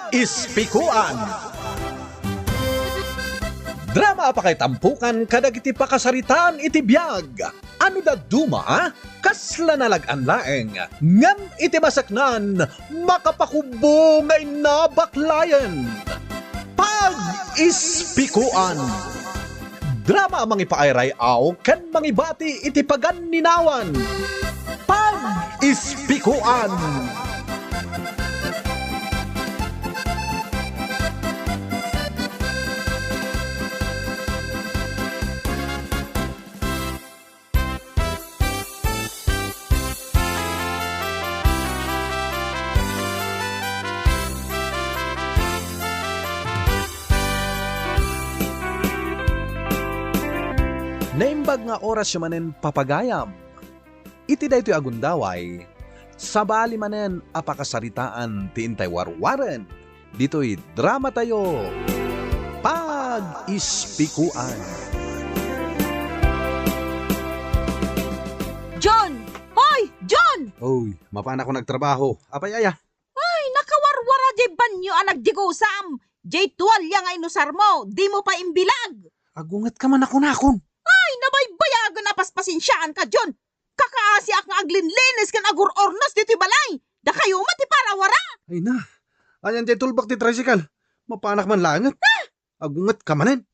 Pag-ispikuan. Drama pa kay tampukan kadag iti pakasaritaan iti biyag. Ano da duma? Kasla nalagan laeng. Ngam iti masaknan, makapakubo ngay nabaklayan. Pag-ispikuan. Drama ang mangipairay aw kan mangibati iti paganinawan. Pag-ispikuan. Naimbag nga oras siya manen papagayam. Iti daytoy agundaway, sabali manen apakasaritaan ti intay warwaran. Dito'y drama tayo. Pag-ispikuan. John! Hoy! John! Oy, mapana ko nagtrabaho. Apay aya. Ay, nakawarwara di banyo ang nagdigusam. Jay tuwalya nga inusar mo, di mo pa imbilag. Agungat ka man ako nakon. Ay, nabaybayagan na paspasinsyaan ka, John. Kakaasi ak nga aglinlinis kan agur-ornos dito balay. Da kayo mati para wara. Ay na. Ayan di tulbak ti tricycle. Mapanak man langat. Agungat ka manen.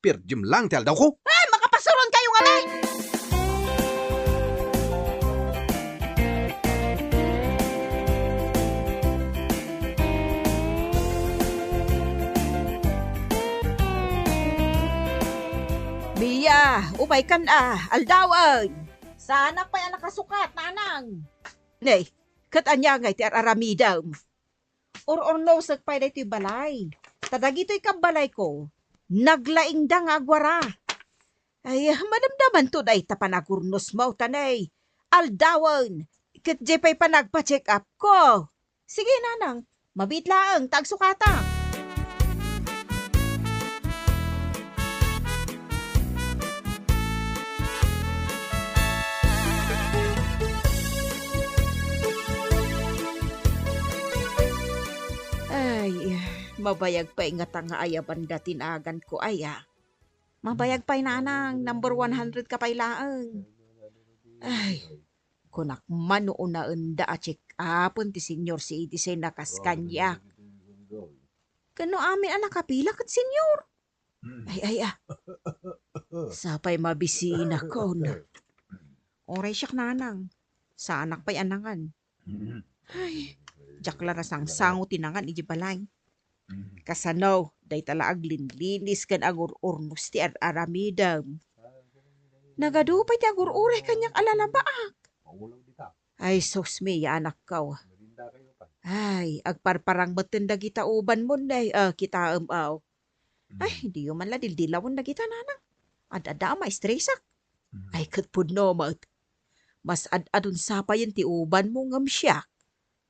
Pirjim lang ti aldaw ko. Ay, makapasuron kayo nga lay. Biya, upay kan aldawan. Sana pa'y nakasukat, nanang. Nay, katanya nga iti araramidam. Or-orno sagpay na ito'y balay. Tadagito'y kabalay ko, naglaing da nga agwara. Ay, madamdaman to na itapanagurnos mo, tanay. Aldawan, katje pa'y panagpa-check up ko. Sige, nanang, mabitlaang, tagsukata. Ay, mabayag pa nga nga ayaban datin agan ko aya. Mabayag pa nanang, number 100 ka pa'y laang. Ay, kunak manuon na unda a check upon ti senyor si Idisay nakaskanya. Kano amin anak kapila kat senyor? Ay, sapay mabisina ko na. Oray siyak nanang, sa anak pa'y anangan. Ay, jakla na sang sango tinangan iji balay. Kasanaw, day talaag linlinis kan agur-urnos ti aramidam. Nagadupay ti agur-uray kanyang alalabaak. Ay, sos me, anak kaw. Ay, agparparang matanda kita uban mo day, kita aw. Ay, di yung manla dildilawon na kita nanang. Ad-ada maestresak. Ay, katpud no, mas ad-adun sapayan ti uban mo ngam siya.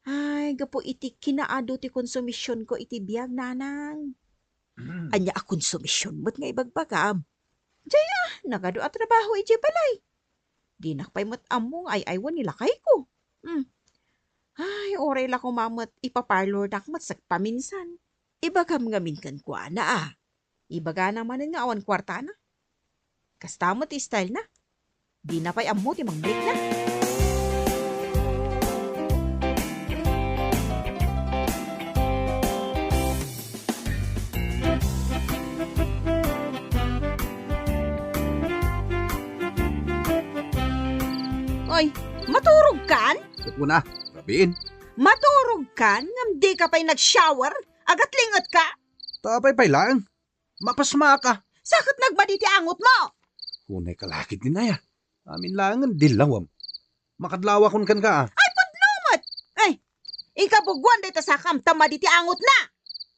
Ay, gapo iti kinaado ti konsumisyon ko iti biyag, nanang. Anya a konsumisyon mo't nga ibagbagam. Jaya, nagado at trabaho iti balay. Di nakpay mo't among ay aywan nilakay ko. Ay, oray la ko mamot ipaparlor nakmat sagpaminsan. Ibagam ngamin kan kwa na Ibaga naman nga awan kwarta na. Kastamot style na. Di na pa'y amo ti mangblik na. Oy, maturog kan? Kat mo na. Rabiin. Maturog kan? Ngam di ka pa'y nag-shower? Agat lingot ka? Tapay pay lang. Mapasma ka. Sakit nagbadi ti angot mo? Kunay kalakit din na ya. Amin langan dilawam. Makadlawa kun kan ka. Ay, pudlumot! Ay, ikabugwan dito sa kamtama di ti angot na!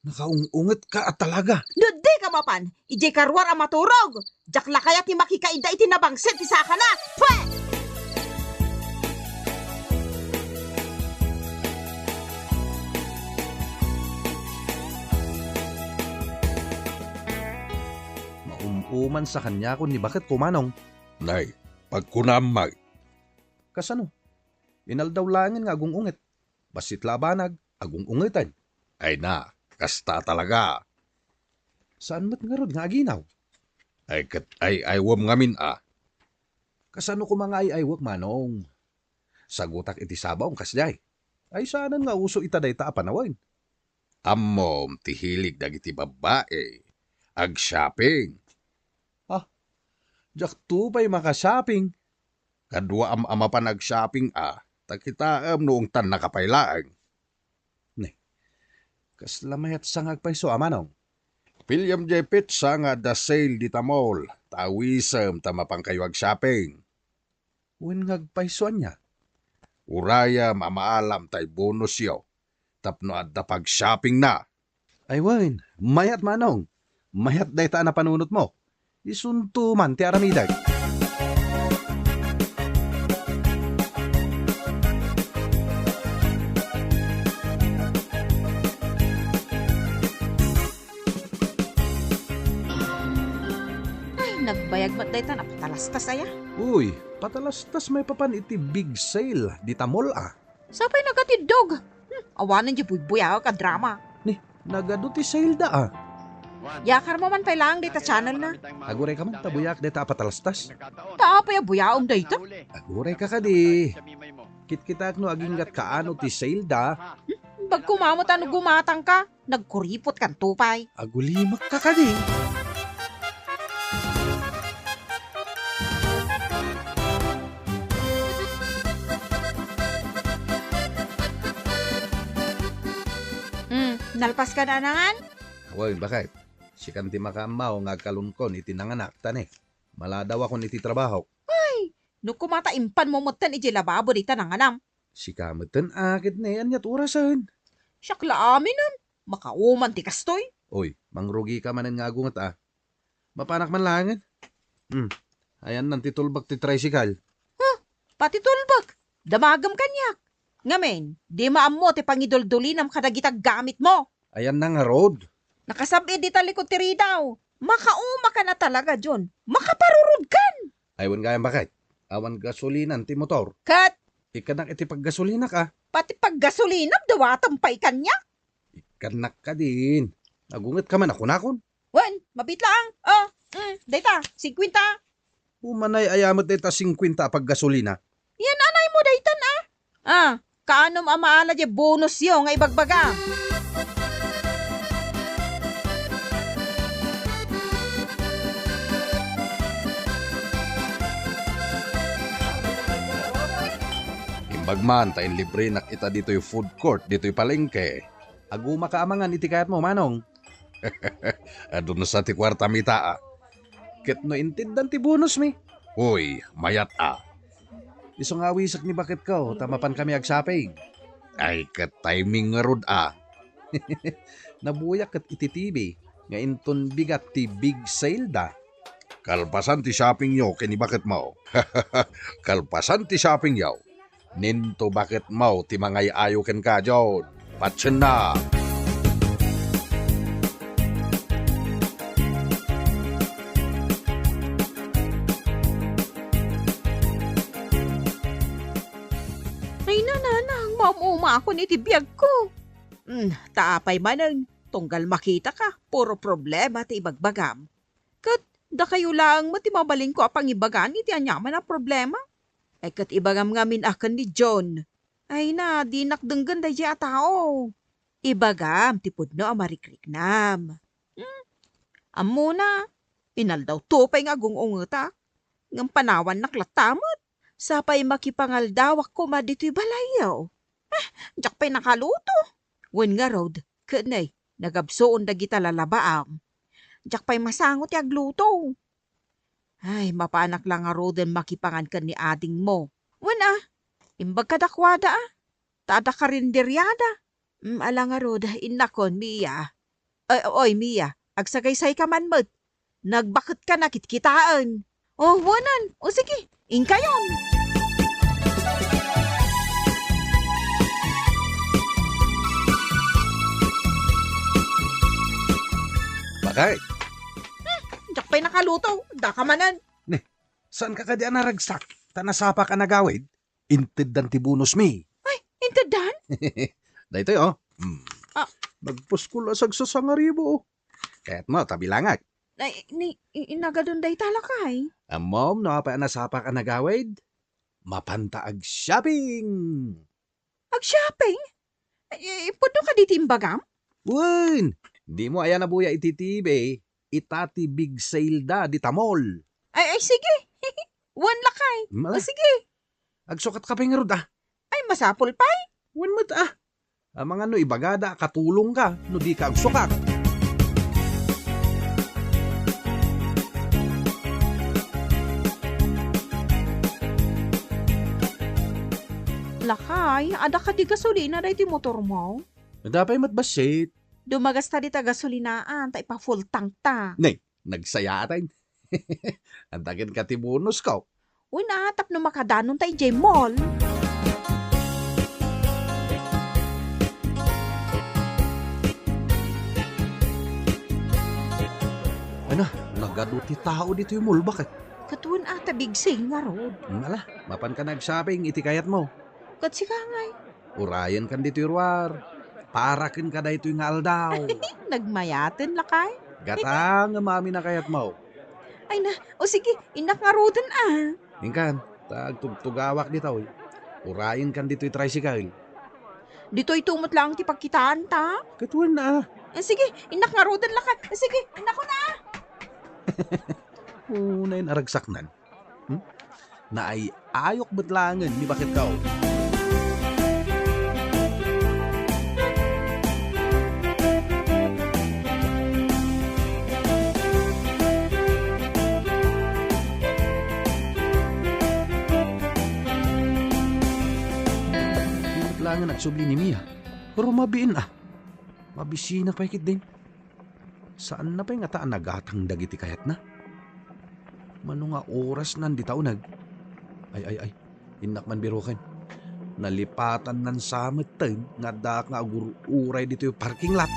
Nakaungungat ka at talaga. Dudi ka mapan, ije karwar ang maturog. Jakla kaya ti makikaida iti nabangsit ti saka na. Pwe! Maumuman sa kanya kun ni bakit kumanong. Nay, pagkunamag. Kasano? Inaldaw langin nga agungungit. Basit labanag, agungungitan. Ay na, Kasta talaga. Saan mat nga rod nga aginaw? Ay kat ay wam ngamin Kasano ko mga ay-aywak manong? Sagutak iti sabaw kasjay. Ay saanan nga uso itaday ta apanawan. Ammom tihilig dagiti babae. Ag shopping. Jak tupay maka-shopping. Kadwa ama pa nag-shopping takita noong tan nakapailaang. Kaslamayat sangag paiso amanong. William J. Pizza nga the sale di tamol. Tawisem tamapang kayo ag shopping. Uwin ngagpaisuan niya. Uraya mamaalam tay bonus yo. Tapno at pag-shopping na. Ay wan, mayat manong. Mayat day ta na panunot mo. Isunto man ti aramidag. Ay, nagbayag ba't day ta napatalastas aya? Uy, patalastas may papan iti big sale. Di tamol Sapay nagatidog. Awanan di buybuyaw ka drama. Nagado ti sale da Yakar mo man pailang dita channel na. Aguray ka man tabuyak deta patalastas. Taapay buyaong dayta. Aguray ka kadi. Kit-kitak no aginggat kaano ti sale da. Pag kumamot ano gumatang ka, nagkuripot kan tupay. Agulimak ka kadi. Nalpas ka na nangan? Awan, bakit? Si kanti makamaw nga kalunkon iti nanganak tani. Maladaw ako iti trabaho. No kumataimpan mo mutan iti lababo dita nanganam. Si kamutan akit na yan yat orasan. Syakla amin nun. Makauman ti kastoy. Uy, mangrugi ka manan nga agungat Mapanak man langan. Ayan nanti tulbak ti tricycle. Pati tulbag. Damagam kanyak. Ngamen, di maammo ti pangiduldulinam kadagitag gamit mo. Ayan na nga road. Nakasabi di talikod ti ridaw. Makauma ka na talaga, John. Makaparurod kan. Aywan kaya bakit? Awan gasolinan ti motor. Kat, Ikanak iti paggasolina ka. pati paggasolinam dawatang pay kanya. Ikanak ka din. Nagungat ka man ako nakon. Wen, mabitlang. Dayta, 50. Umanay ayamat deta 50 paggasolina. Yan anay mo daytan kaanom amaala di bonus yo nga ibagbaga. Imbagman tayo libre nakita dito yung food court, dito yung palengke. Aguma ka amangan iti kayat mo manong. Doon na sa ti kwarta mita Ket no intindan ti bonus mi. Uy, mayat Iso nga wisak ni bakit ko, tamapan kami ag shopping. Ay ka-timing nga rod Nabuyak kat iti TV, nga inton bigat ti big sale da. Kalpasan ti shopping yo, kini bakit mo? Kalpasan ti shopping yo. Ninto bakit mo, ti mangay ayo ken ka, John. Patsin na! Ay nananang, maumuma ako ni tibiyag ko. Taapay manang, tunggal makita ka, puro problema ti ibagbagam. Kat, da kayo lang matimabaling ko apang ibagan, iti anyaman na problema. Ay kat ibagam ngamin akan ni John. Ay na, di nakdenggan da dya tao. Ibagam, tipod no amarikriknam. Amo na, inaldaw tupay nga gungungeta. Ngam panawan naklatamot. Sapay makipangaldawak ko madito'y balayaw. Diyak pa'y nakaluto. Wen nga road, kanay, nagabsoon dagita lalabaam. Diyak pa'y masangot yung agluto. Ay, mapanak lang nga road makipangan ka ni ading mo. Wen imbag kadakwada Tada karinderyada. Ala nga road, inakon, Mia. Oy, Mia, agsagaysay ka man mo't. Nagbakit ka na kitkitaan. Oh, wanan. O sige, inkayon. Bakay, Diyak pa'y nakaluto. Dakamanan. saan ka kadi anaragsak? Tanasapa ka nagawid? Inted dan ti bonus mi. Intadan? Dahito Nagpuskul asag sa sangaribo. Kaya't mo, tabilangag. Ay, inagadon day talakay. Mom, no pa nasapa ka nagawid? Mapantaag shopping! Ag-shopping? Puno ka di timbagam? Wun! Di mo ayan na buya ititibe. Itati big sale da di tamol. Ay, sige. Wan lakay. O Mala, sige. agsukat ka pingirod ah. Ay, masapol pa. Wan mat ah. Ang mga no ibagada, katulong ka, no di ka agsukat. Lakay, ada ka di gasolina day ti motor mo. Dapay matbasit. Dumagas ta di ta gasolinaan, ta ipa full tank ta. Nagsaya tayo. Antakin ka ti bonus ka. Uy, natap no makadanon ta ijay mall. Nagado ti tao dito yung mall, bakit? Katuan ata big sale nga rod. Mala, mapan ka nag-shopping, iti kayat mo. Kat si kangay. Urayan kan dito yung war. Parakin ka da ito yung aldaw. Nagmayaten lakay. Gatang nga mami na kayat mo. Ay na, o sige, inak nga rodan ah. Ingkan, tagtugtugawak dito. Urayan kan dito yung tricycle. Dito'y tumot lang ti pagkitaan ta. Katuan na. Sige, inak nga rodan lakay. Sige, inak ko na. Unay aragsaknan. Na ay ayok batlangan ni bakit ka. Batlangan at subli ni Mia. Pero mabiin ah. Mabisina pa ikit din. Saan na pa yung ataan nagatang dagiti kayat na? Mano nga oras nandi taunag? Ay. Inak man birukan. Nalipatan nan samit tayo nga dak nga uray dito yung parking lot.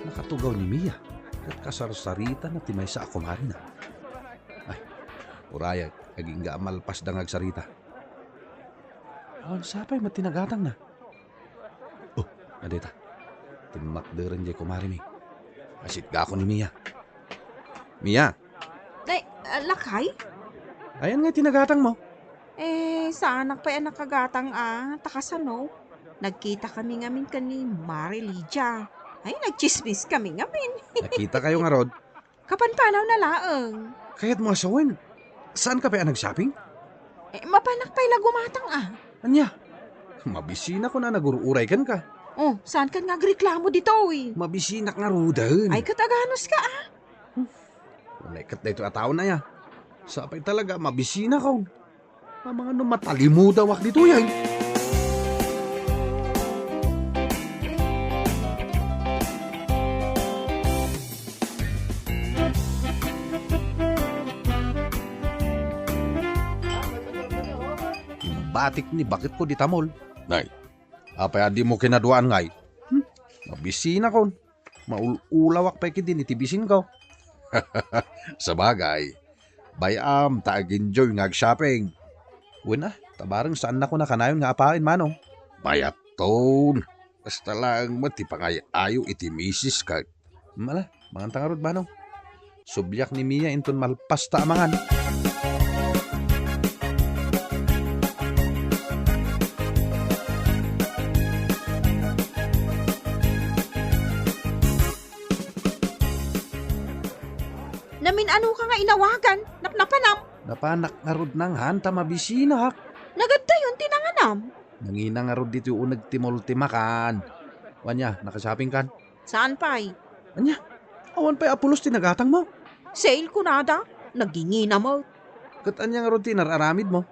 Nakatugaw ni Mia at kasarsarita na timay sa ako marina. Ay, urayag, aging nga malpas dangag sarita. Awan sapay matinagatang na. Oh, adeta. Timakderan jay kumari mi. Asit ka ako ni Mia. Mia, Ay, lakay? ayan nga tinagatang mo. Saan pa yan nakagatang takasano? Nagkita kami ngamin kani Mari Lydia. Ay, nagchismis kami ngamin. Nakita kayo nga rod. Kapanpanaw na laeng. Kaya't mo asawin. Saan ka pa nag-shopping? Mapanak pa'y lagumatang Anya, mabisina ko na naguruuray kan ka. Oh, saan ka nga reklamo dito eh? Mabisina nga rodan. Ay, kataganos ka Naikat na ito ataw na ya. Sapay talaga, mabisina ko. Mga ano matalimudawak dito yan. Batik ni bakit ko di tamol? Nay, apay di mo kinaduan ngay. Mabisina ko. Maulawak pa ikit din itibisin ko. Sabagay. Bayam, taag-enjoy ngag-shopping. Wala, tabarang saan na ko na kanayon nga apain manong. Bayat ton. Basta lang matipangay ayo itimisis ka. Mala, mga tangarod manong. Subyak ni Mia inton malpas ta amangan. Namin ano ka nga inawagan? Napnapanam. Napanak nga rod ng hanta mabisina hak. Nagadta yun tinanganam. Nangina nga rod dito yung unag timol-timakan. Wanya, nakashopping kan? Saan pa'y? Anya, awan pa'y apulos tinagatang mo. Sale ko nada. Nagingina mo. Kat anya nga rod tinararamid mo.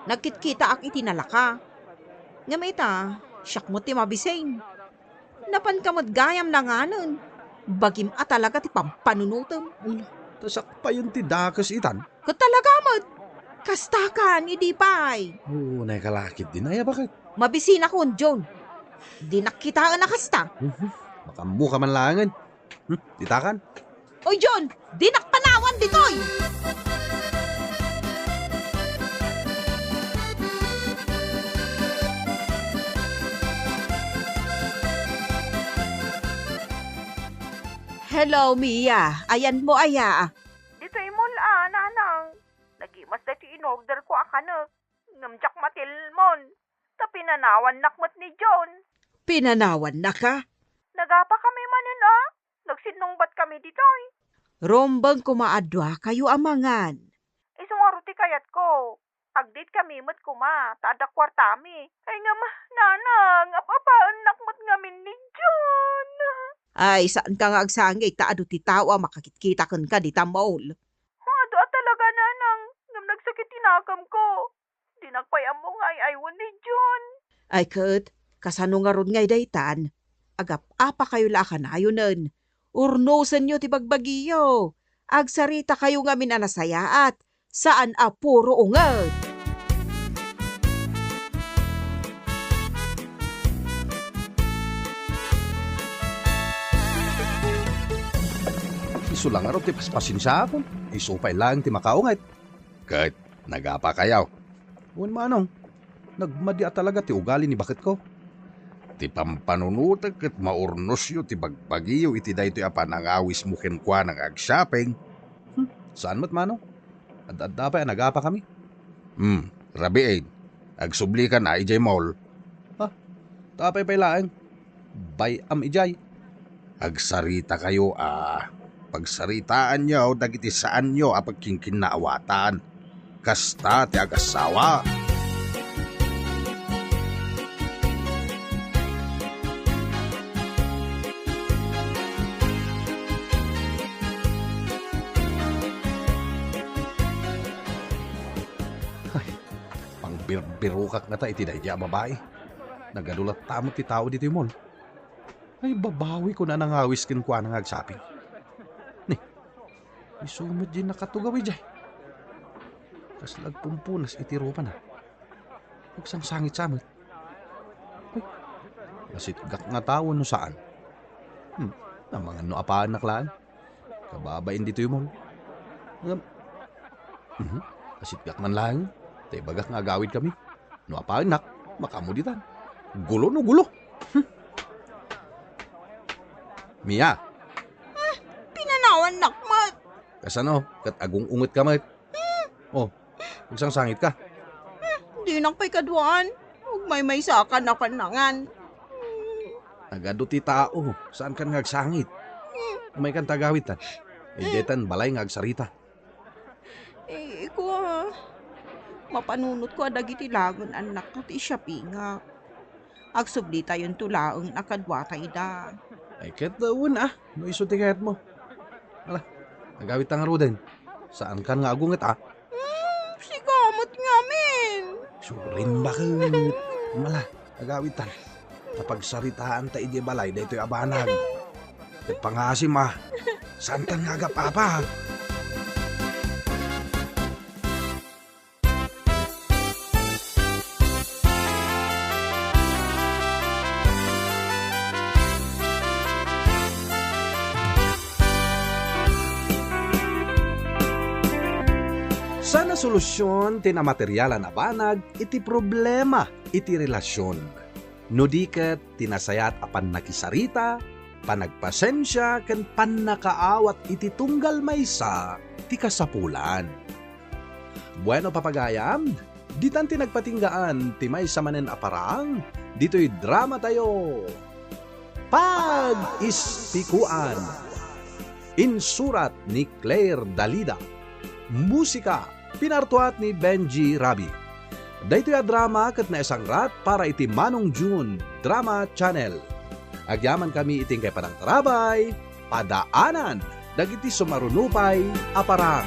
Nagkitkita ak itinalaka. Ngamita, siyak mo ti mabising. Napan ka gayam na nga nun. Bagim talaga ti pampanunutom. Tasak pa yun ti dakas itan. Talaga mo. Kastakan, hindi pa'y. Oo, naikalakit din. Ay, bakit? Mabisina ko, John. Di nakitaan na kasta. Makamu ka man langan. Ditakan. Oy, John! Di nakpanawan ditoy! Hello, Mia. Ayan mo, aya. Dito imol nanang. Nagimas dati in-order ko akana. Ngamjak matilmon. Tapi nanawan nakmat ni John. Pinanawan na ka? Nagapa kami manin Nagsinungbat kami ditoy. Rombang kumaadwa kayo amangan. Isong aruti kayat ko. Agdit kami mat kuma. Tada kwartami. Ay nga nanang. Apapaan nakmat ngamin ni John. Ay, saan ka nga agsangay? Taado ti tawa, makakita ka di tamol. Ado talaga nanang. Ngam nagsakit tinakam ko. Di nagpayam mo nga aywan ni John. Ay, Kurt, kasano nga ron ngay daytan? Agap, apa kayo lakan ayunan? Urnosan nyo ti bagbagiyo. Agsarita kayo nga minanasayaat. Saan a puro ungat? Iso lang araw ti paspasin siya ako. Isupay lang ti makaungay. Kahit nagapa kayaw. Uwan manong, nagmadya talaga ti ugali ni bakit ko. Ti pampanunutag kat maurnos yu ti bagbagiyo iti dayto apa nang awis mo kenkwa ng ag-shopping. Saan mat manong? Ad-adda pa nagapa kami. Rabi aid. Agsubli ka na ijay mall. Tapay pa'y laeng. Bayam ijay. Agsarita kayo pagsaritaan nyo, dagiti saan nyo apagkingkin na awatan. Kasta ti agasawa. Ay, pangbirukak nga ta iti dayja babae. Nagadulat tamo ti tao dito yung mall. Ay, babawi ko na nangawis kin kwa nang agsaping. Isumad din nakatugawi jay. Kas lagpumpunas itirupa na. Huwag sangit samit. Uy, nasitgak nga tao no saan. Na mga no apaan naklaan. Kababain dito yung mall. Nasitgak man lang. Tay bagak nga agawid kami. No apaan nak, makamuditan. Gulo no gulo. Mia. Pinanawan nakmat. Kasano? Kat agong ungot ka mat. Oh, huwag sangit ka. Di nakpay kadwaan. Huwag may saka na kanangan. Agado ti tao. Saan ka ngagsangit? May kang tagawitan. Detan balay ngagsarita. Iko mapanunot ko adagiti lagon anak ko ti shoppinga. Agsubli tayon tulaeng nakadwa tayo da. Ay ket daun no iso ti kayat mo. Ala, nagawit ang aruden. Saan ka nga agunget Sigamot nga min. Surin bakit? Mala, nagawitan. Kapag saritaan ta iti balay, dito'y abanag. At pangasim saan ka nga agapapa? Sana solusyon tinamateryalan na banag iti problema iti relasyon. No diket tinasayat apan nakisarita, panagpasensya ken pannakaawat iti tunggal maysa ti kasapulan. Bueno papagayam, ditan tinagpatinggaan ti maysa manen aparang, dito'y drama tayo. Pag-ispikuan. Insurat ni Claire Dalida. Musika pinartuat ni Benji Rabi. Daytoy a drama ket naisangrat para iti Manong June Drama Channel. Agyaman kami iting kay padang tarabay, padaanan, dagiti sumarunupay, aparang.